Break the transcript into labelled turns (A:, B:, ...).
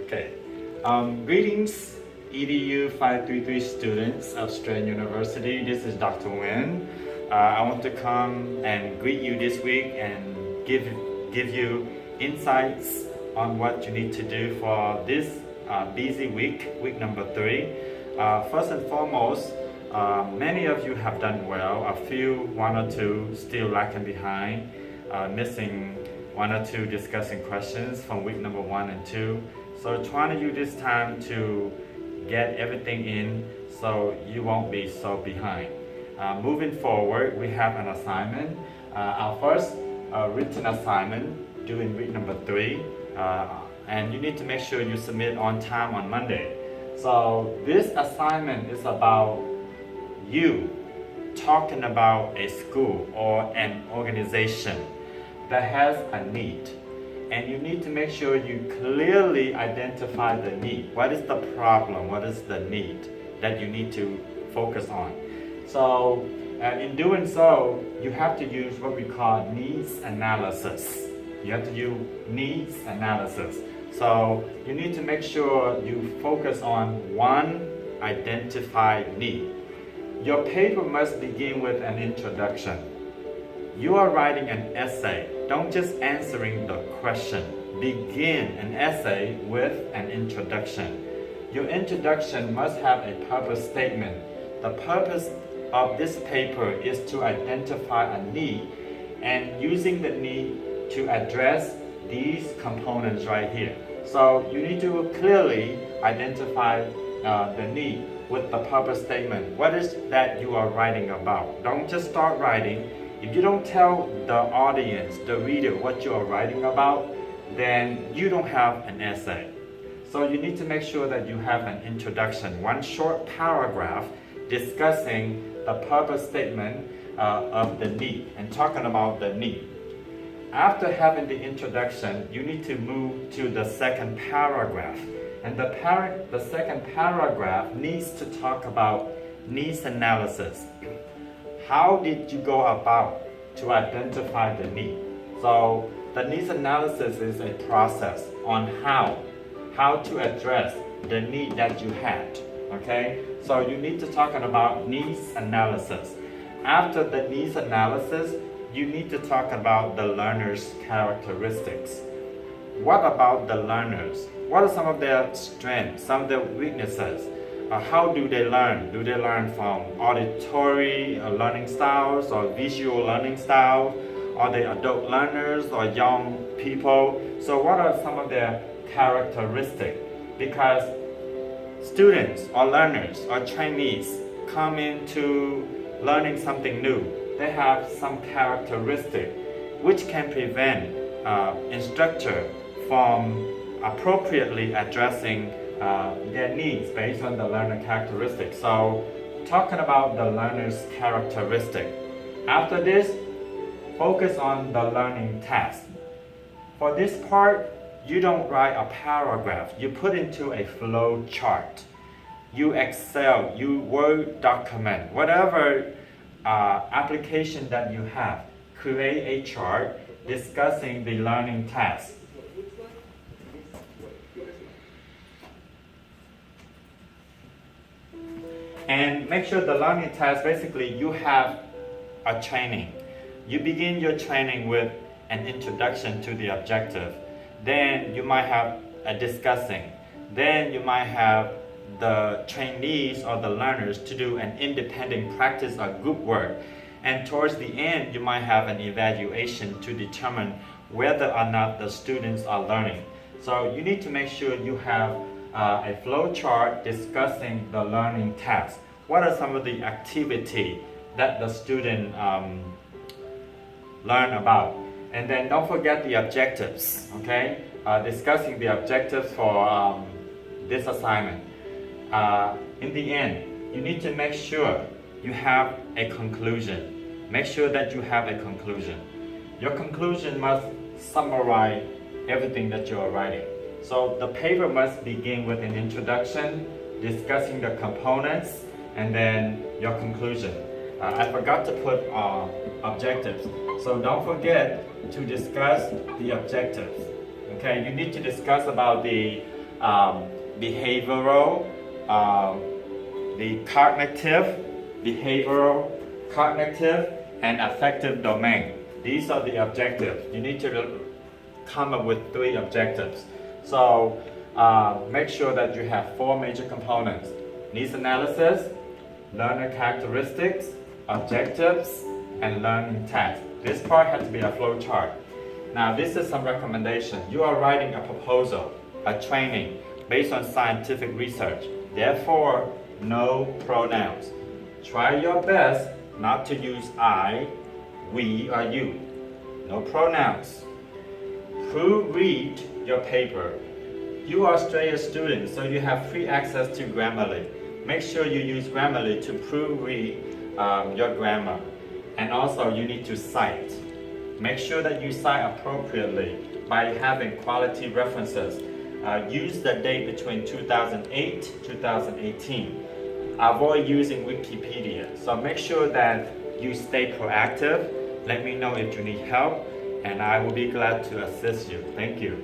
A: Okay. Greetings, EDU 533 students of Strayer University. This is Dr. Nguyen. I want to come and greet you this week and give you insights on what you need to do for this busy week number 3. First and foremost, many of you have done well. A few, one or two, still lagging behind, missing one or two discussing questions from week number 1 and 2. So trying to use this time to get everything in so you won't be so behind. Moving forward, we have an assignment. Our first written assignment due in week number 3, and you need to make sure you submit on time on Monday. So this assignment is about you talking about a school or an organization that has a need. And you need to make sure you clearly identify the need. What is the problem? What is the need that you need to focus on? So in doing so, you have to use what we call needs analysis. You have to use needs analysis. So you need to make sure you focus on one identified need. Your paper must begin with an introduction. You are writing an essay. Don't just answering the question. Begin an essay with an introduction. Your introduction must have a purpose statement. The purpose of this paper is to identify a need and using the need to address these components right here. So you need to clearly identify the need with the purpose statement. What is that you are writing about? Don't just start writing. If you don't tell the audience, the reader, what you are writing about, then you don't have an essay. So you need to make sure that you have an introduction, one short paragraph discussing the purpose statement of the need and talking about the need. After having the introduction, you need to move to the second paragraph. And the second paragraph needs to talk about needs analysis. How did you go about to identify the need? So the needs analysis is a process on how to address the need that you had. Okay? So you need to talk about needs analysis. After the needs analysis, you need to talk about the learner's characteristics. What about the learners? What are some of their strengths, some of their weaknesses? How do they learn? Do they learn from auditory learning styles or visual learning styles? Are they adult learners or young people? So what are some of their characteristics? Because students or learners or trainees come into learning something new. They have some characteristic which can prevent instructor from appropriately addressing their needs based on the learner characteristics. So talking about the learner's characteristic. After this, focus on the learning task. For this part, you don't write a paragraph. You put into a flow chart. You Excel, you Word document, whatever application that you have, create a chart discussing the learning task. And make sure the learning task, basically you have a training. You begin your training with an introduction to the objective. Then you might have a discussing. Then you might have the trainees or the learners to do an independent practice or group work. And towards the end, you might have an evaluation to determine whether or not the students are learning. So you need to make sure you have a flow chart discussing the learning tasks. What are some of the activity that the student learn about? And then don't forget the objectives, okay? Discussing the objectives for this assignment. In the end, you need to make sure you have a conclusion. Make sure that you have a conclusion. Your conclusion must summarize everything that you are writing. So the paper must begin with an introduction, discussing the components, and then your conclusion. I forgot to put objectives. So don't forget to discuss the objectives. Okay, you need to discuss about the behavioral, the cognitive, behavioral, cognitive, and affective domain. These are the objectives. You need to come up with 3 objectives. So make sure that you have 4 major components: needs analysis, learner characteristics, objectives, and learning tasks. This part has to be a flow chart. Now this is some recommendation. You are writing a proposal, a training based on scientific research. Therefore, no pronouns. Try your best not to use I, we, or you. No pronouns. Proofread your paper. You are Strayer students, so you have free access to Grammarly. Make sure you use Grammarly to proofread your grammar. And also you need to cite. Make sure that you cite appropriately by having quality references. Use the date between 2008 2018. Avoid using Wikipedia. So make sure that you stay proactive. Let me know if you need help, and I will be glad to assist you. Thank you.